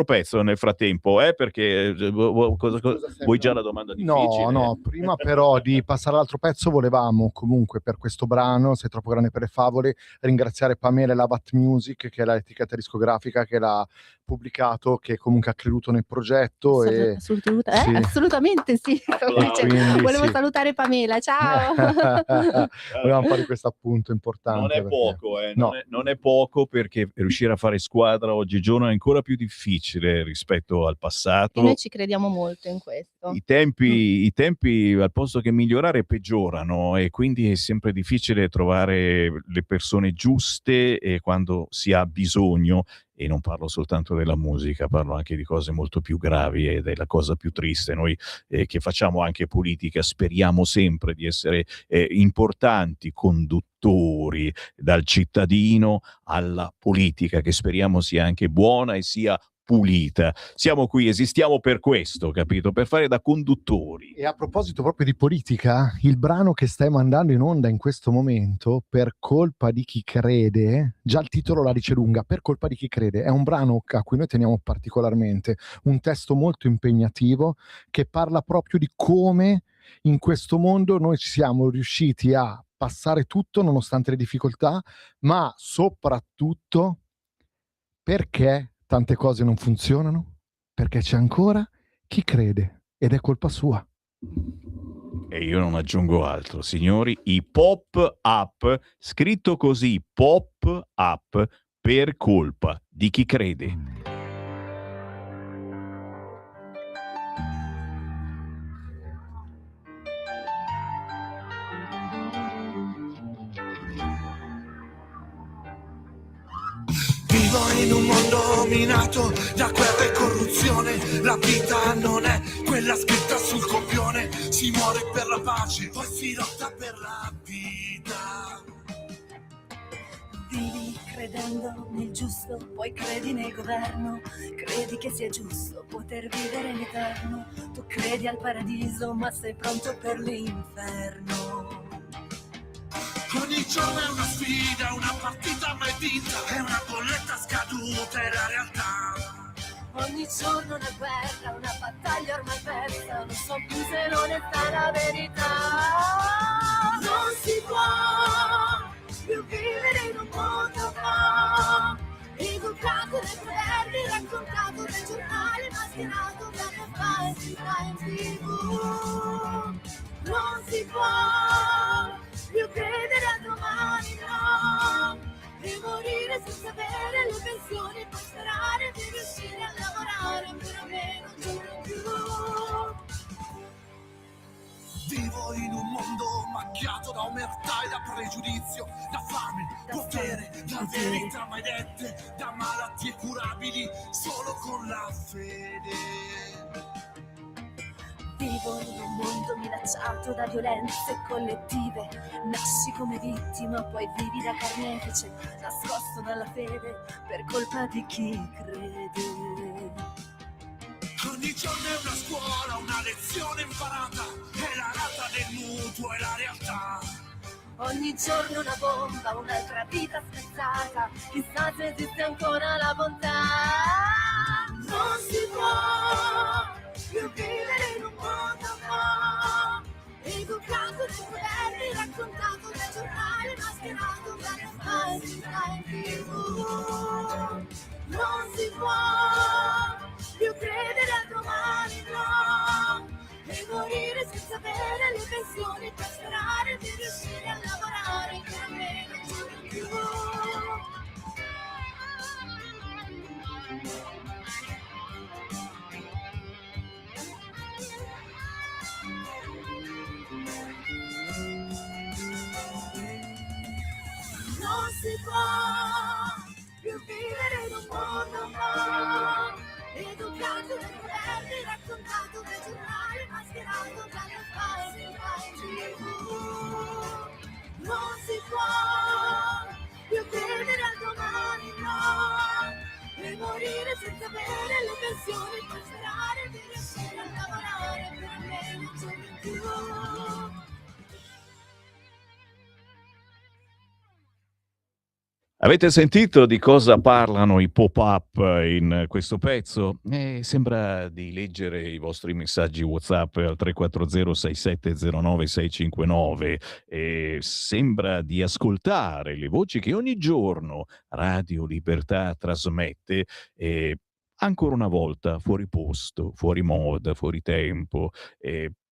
pezzo nel frattempo, perché vuoi già la domanda difficile? No, prima però di passare all'altro pezzo volevamo comunque per questo brano, Sei troppo grande per le favole, ringraziare Pamela e la Vat Music, che è l'etichetta discografica che l'ha pubblicato, che comunque ha creduto nel progetto. Assolutamente sì. Volevo salutare Pamela, ciao. Volevamo fare questo appunto importante. Non è perché... poco, no. non è poco, perché riuscire a fare squadra oggigiorno è ancora più difficile rispetto al passato. E noi ci crediamo molto in questo. I tempi al posto che migliorare peggiorano, e quindi è sempre difficile trovare le persone giuste quando si ha bisogno. E non parlo soltanto della musica, parlo anche di cose molto più gravi e della cosa più triste. Noi che facciamo anche politica speriamo sempre di essere importanti conduttori dal cittadino alla politica, che speriamo sia anche buona e sia pulita. Siamo qui, esistiamo per questo, capito? Per fare da conduttori. E a proposito proprio di politica, il brano che stai mandando in onda in questo momento, Per colpa di chi crede, già il titolo la dice lunga, Per colpa di chi crede, è un brano a cui noi teniamo particolarmente, un testo molto impegnativo che parla proprio di come in questo mondo noi ci siamo riusciti a passare tutto nonostante le difficoltà, ma soprattutto perché tante cose non funzionano, perché c'è ancora chi crede ed è colpa sua. E io non aggiungo altro, signori, i pop-up, scritto così, pop-up, per colpa di chi crede. Vivo in un mondo minato da guerra e corruzione. La vita non è quella scritta sul copione. Si muore per la pace, poi si lotta per la vita. Vivi credendo nel giusto, poi credi nel governo. Credi che sia giusto poter vivere in eterno. Tu credi al paradiso, ma sei pronto per l'inferno. Ogni giorno è una sfida, una partita mai vinta, è una bolletta scaduta, è la realtà. Ogni giorno una guerra, una battaglia ormai persa. Non so più se l'onestà è la verità. Non si può più vivere in un mondo no, educato dai governi, raccontato dai giornali, mascherato dalle falsità in TV. Non si può più credere a domani, no, e morire senza avere le pensioni, per sperare di riuscire a lavorare per almeno un giorno in più. Vivo in un mondo macchiato da omertà e da pregiudizio, da fame, potere, da verità mai dette, da malattie curabili solo con la fede. Vivo in un mondo minacciato da violenze collettive. Nasci come vittima, poi vivi da carnefice, nascosto dalla fede per colpa di chi crede. Ogni giorno è una scuola, una lezione imparata, è la rata del mutuo e la realtà. Ogni giorno una bomba, un'altra vita spezzata, chissà se esiste ancora la bontà. Non si può più vivere in un mondo no, educato dai governi, raccontato dai giornali, mascherato dalle falsità in TV. Non si può più credere a domani, no, e morire senza avere le pensioni, per sperare di riuscire a lavorare per almeno un giorno in più. Non si può più vivere in un mondo no, educato dai governi, raccontato dai giornali, mascherato dalle falsità in TV. Non si può più credere al domani no, e morire senza avere le pensioni, per sperare di riuscire a lavorare per almeno un giorno in più. Avete sentito di cosa parlano i pop-up in questo pezzo? Sembra di leggere i vostri messaggi WhatsApp al 340-6709-659 e sembra di ascoltare le voci che ogni giorno Radio Libertà trasmette, ancora una volta fuori posto, fuori moda, fuori tempo,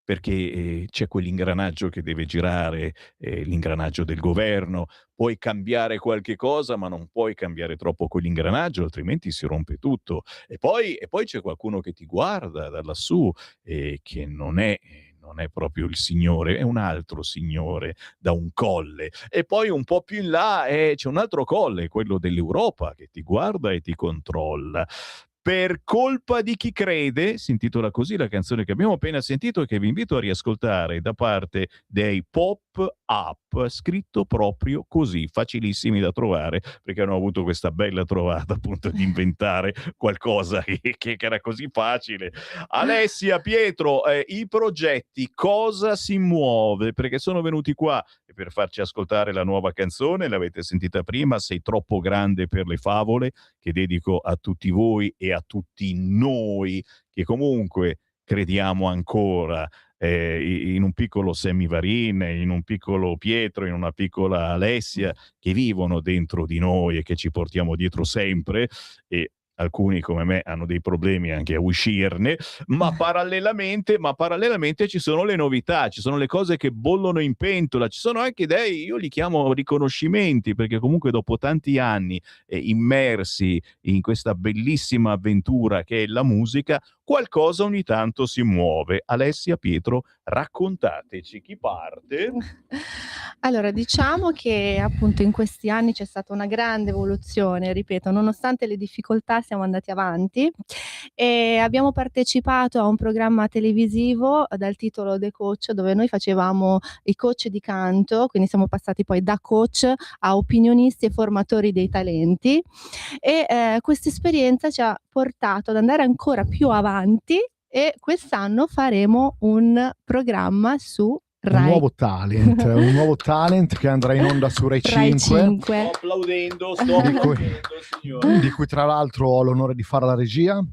perché c'è quell'ingranaggio che deve girare, l'ingranaggio del governo. Puoi cambiare qualche cosa, ma non puoi cambiare troppo quell'ingranaggio, altrimenti si rompe tutto. E poi c'è qualcuno che ti guarda da lassù, che non è proprio il signore, è un altro signore da un colle. E poi un po' più in là c'è un altro colle, quello dell'Europa, che ti guarda e ti controlla. Per colpa di chi crede, si intitola così la canzone che abbiamo appena sentito e che vi invito a riascoltare da parte dei Pop-Up, scritto proprio così, facilissimi da trovare, perché hanno avuto questa bella trovata appunto di inventare qualcosa che era così facile. Alessia, Pietro, i progetti, cosa si muove? Perché sono venuti qua per farci ascoltare la nuova canzone, l'avete sentita prima, Sei troppo grande per le favole, che dedico a tutti voi e a tutti noi che comunque crediamo ancora in un piccolo Sammy Varin, in un piccolo Pietro, in una piccola Alessia, che vivono dentro di noi e che ci portiamo dietro sempre, e alcuni come me hanno dei problemi anche a uscirne, ma parallelamente ci sono le novità, ci sono le cose che bollono in pentola, ci sono anche io li chiamo riconoscimenti, perché comunque dopo tanti anni immersi in questa bellissima avventura che è la musica, qualcosa ogni tanto si muove. Alessia, Pietro, raccontateci, chi parte? Allora, diciamo che appunto in questi anni c'è stata una grande evoluzione, ripeto, nonostante le difficoltà siamo andati avanti e abbiamo partecipato a un programma televisivo dal titolo The Coach, dove noi facevamo i coach di canto, quindi siamo passati poi da coach a opinionisti e formatori dei talenti, e questa esperienza ci ha portato ad andare ancora più avanti, e quest'anno faremo un programma su Un Rai. nuovo talent che andrà in onda su Rai 5. Sto applaudendo, signore. Di cui tra l'altro ho l'onore di fare la regia.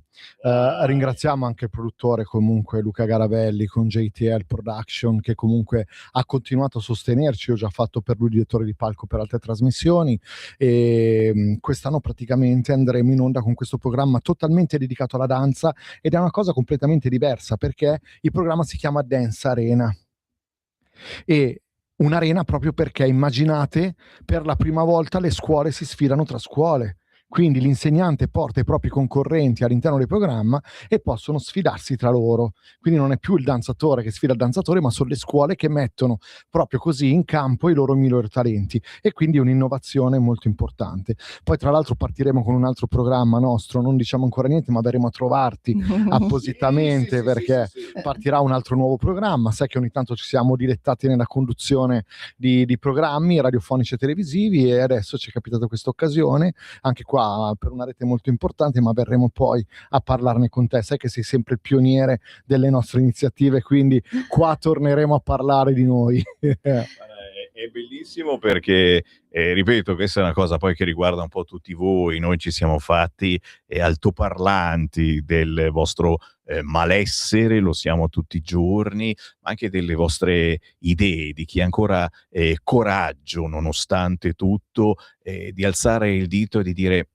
Ringraziamo anche il produttore comunque Luca Garavelli con JTL Production, che comunque ha continuato a sostenerci. Ho già fatto per lui direttore di palco per altre trasmissioni, e quest'anno praticamente andremo in onda con questo programma totalmente dedicato alla danza, ed è una cosa completamente diversa perché il programma si chiama Dance Arena, e un'arena proprio perché immaginate, per la prima volta le scuole si sfidano tra scuole. Quindi l'insegnante porta i propri concorrenti all'interno del programma e possono sfidarsi tra loro. Quindi non è più il danzatore che sfida il danzatore, ma sono le scuole che mettono proprio così in campo i loro migliori talenti, e quindi è un'innovazione molto importante. Poi tra l'altro partiremo con un altro programma nostro, non diciamo ancora niente, ma verremo a trovarti appositamente perché partirà un altro nuovo programma. Sai che ogni tanto ci siamo dilettati nella conduzione di programmi radiofonici e televisivi, e adesso ci è capitata questa occasione anche qua per una rete molto importante, ma verremo poi a parlarne con te. Sai che sei sempre il pioniere delle nostre iniziative, quindi qua torneremo a parlare di noi. È bellissimo perché, ripeto, questa è una cosa poi che riguarda un po' tutti voi. Noi ci siamo fatti altoparlanti del vostro malessere, lo siamo tutti i giorni, ma anche delle vostre idee, di chi ha ancora coraggio, nonostante tutto, di alzare il dito e di dire: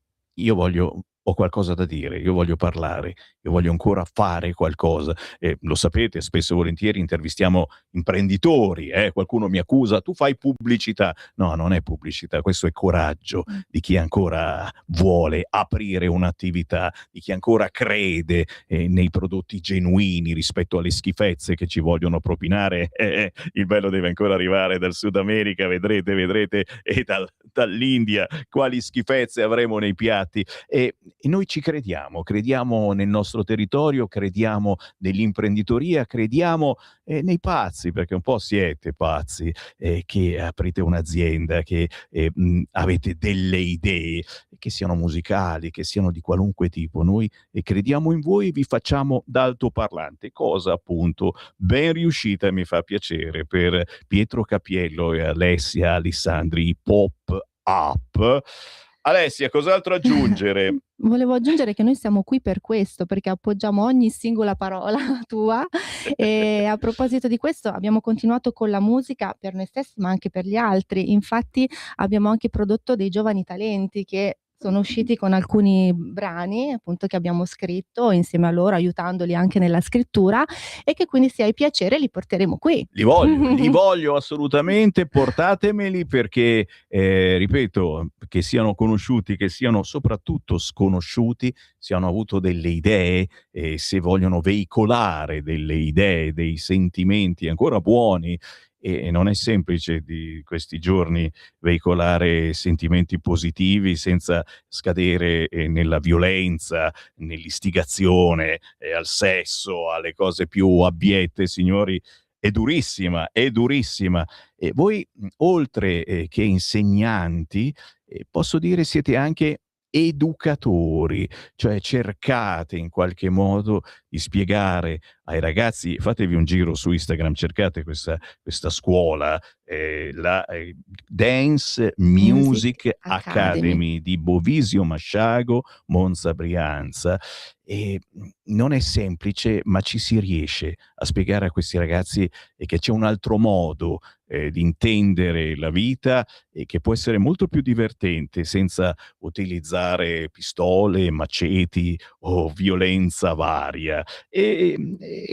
ho qualcosa da dire, io voglio parlare, io voglio ancora fare qualcosa. Lo sapete, spesso e volentieri intervistiamo imprenditori, qualcuno mi accusa, tu fai pubblicità. No, non è pubblicità, questo è coraggio di chi ancora vuole aprire un'attività, di chi ancora crede nei prodotti genuini rispetto alle schifezze che ci vogliono propinare. Il bello deve ancora arrivare dal Sud America, vedrete, e dall'India quali schifezze avremo nei piatti. E noi ci crediamo nel nostro territorio, crediamo nell'imprenditoria, crediamo nei pazzi, perché un po' siete pazzi, che aprite un'azienda, che avete delle idee, che siano musicali, che siano di qualunque tipo. Noi crediamo in voi e vi facciamo da altoparlante, cosa appunto ben riuscita, mi fa piacere, per Pietro Capiello e Alessia Alessandri, Pop-Up. Alessia, cos'altro aggiungere? Volevo aggiungere che noi siamo qui per questo, perché appoggiamo ogni singola parola tua, e a proposito di questo abbiamo continuato con la musica per noi stessi ma anche per gli altri. Infatti abbiamo anche prodotto dei giovani talenti che sono usciti con alcuni brani appunto che abbiamo scritto insieme a loro, aiutandoli anche nella scrittura, e che quindi, se hai piacere, li porteremo qui. Li voglio assolutamente, portatemeli, perché ripeto, che siano conosciuti, che siano soprattutto sconosciuti, se hanno avuto delle idee, se vogliono veicolare delle idee, dei sentimenti ancora buoni, e non è semplice di questi giorni veicolare sentimenti positivi senza scadere nella violenza, nell'istigazione, al sesso, alle cose più abiette, signori. È durissima, è durissima. E voi, oltre che insegnanti, posso dire siete anche educatori, cioè cercate in qualche modo di spiegare ai ragazzi, fatevi un giro su Instagram, cercate questa scuola, la Dance Music Academy di Bovisio Masciago, Monza Brianza. E non è semplice, ma ci si riesce a spiegare a questi ragazzi che c'è un altro modo di intendere la vita e che può essere molto più divertente senza utilizzare pistole, maceti o violenza varia. E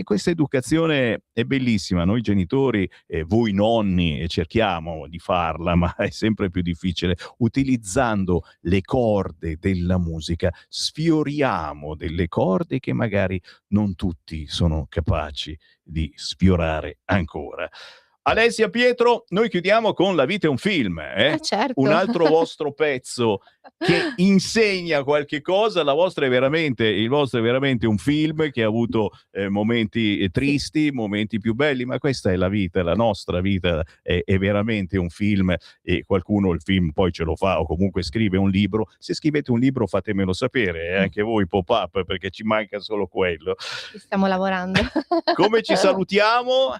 questa educazione è bellissima. Noi genitori, voi nonni, cerchiamo di farla, ma è sempre più difficile. Utilizzando le corde della musica sfioriamo delle corde che magari non tutti sono capaci di sfiorare ancora. Alessia, Pietro, noi chiudiamo con La vita è un film, Certo. un altro vostro pezzo che insegna qualche cosa. Il vostro è veramente un film che ha avuto momenti tristi, momenti più belli, ma questa è la vita, la nostra vita è veramente un film, e qualcuno il film poi ce lo fa o comunque scrive un libro. Se scrivete un libro fatemelo sapere, anche voi Pop-Up, perché ci manca solo quello. Stiamo lavorando. Come ci salutiamo?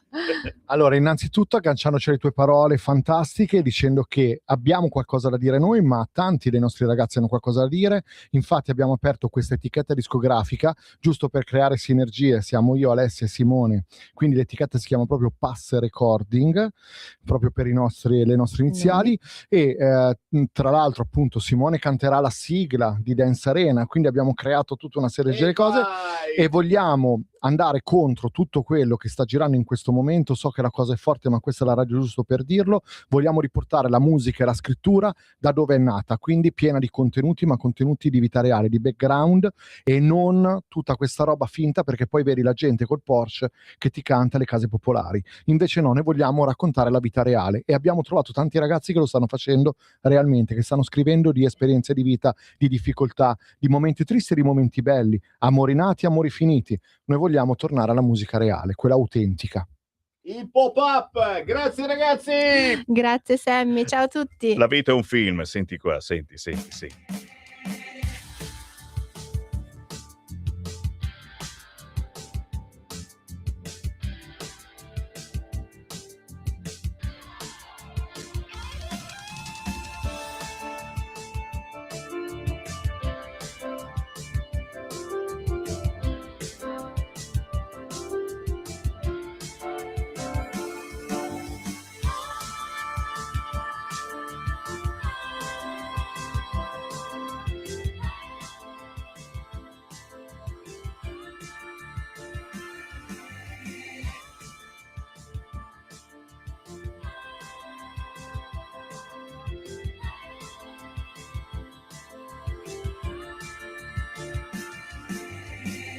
Allora, innanzitutto agganciandoci alle tue parole fantastiche, dicendo che abbiamo qualcosa da dire noi, ma tanti dei nostri ragazzi hanno qualcosa da dire. Infatti abbiamo aperto questa etichetta discografica giusto per creare sinergie. Siamo io, Alessia e Simone, quindi l'etichetta si chiama proprio Pass Recording, proprio per le nostre iniziali. E tra l'altro appunto Simone canterà la sigla di Dance Arena, quindi abbiamo creato tutta una serie di cose e vogliamo andare contro tutto quello che sta girando in questo momento. So che la cosa è forte, ma questa è la radio giusto per dirlo. Vogliamo riportare la musica e la scrittura da dove è nata, quindi piena di contenuti, ma contenuti di vita reale, di background, e non tutta questa roba finta, perché poi vedi la gente col Porsche che ti canta le case popolari. Invece no, noi vogliamo raccontare la vita reale e abbiamo trovato tanti ragazzi che lo stanno facendo realmente, che stanno scrivendo di esperienze di vita, di difficoltà, di momenti tristi e di momenti belli, amori nati, amori finiti. Noi vogliamo tornare alla musica reale, quella autentica. Il Pop-Up, grazie ragazzi! Grazie Sammy, ciao a tutti! La vita è un film, senti qua, senti.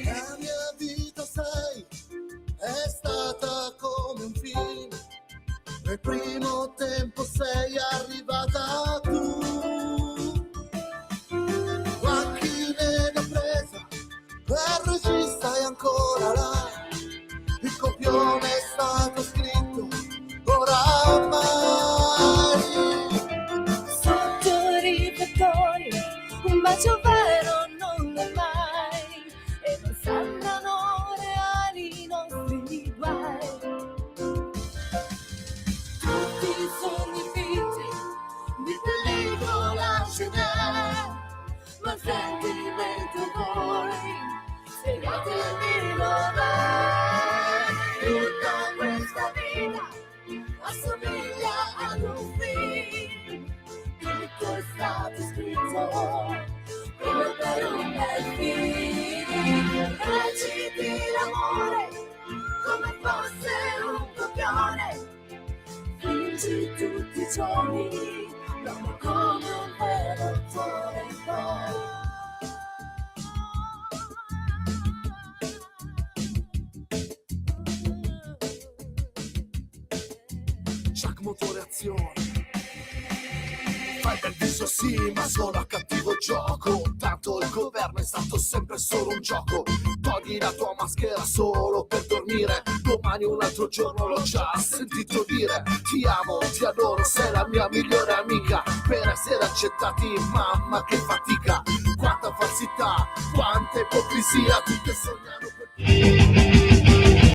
La mia vita, sai, è stata come un film. Nel primo tempo sei arrivata tu. Qualche l'ha presa, quel regista è ancora là. Il copione è stato scritto oramai. Sotto i riflettori, un bacio vero non è mai, e non sembrano reali i nostri guai. Tutti i sogni finti di pellicola scenè, ma il sentimento voi spiegatemi dov'è. Tutta questa vita assomiglia ad un film, tutto è stato scritto come per un bel film. Reciti l'amore come fosse un copione, fingi tutti i giorni l'uomo come un vero attore. Jack motore azione. Fai del viso sì, ma solo a cattivo gioco. Tanto il governo è stato sempre solo un gioco. Togli la tua maschera solo per dormire. Domani un altro giorno l'ho già sentito dire. Ti amo, ti adoro, sei la mia migliore amica. Per essere accettati, mamma che fatica. Quanta falsità, quanta ipocrisia, tutte sognano per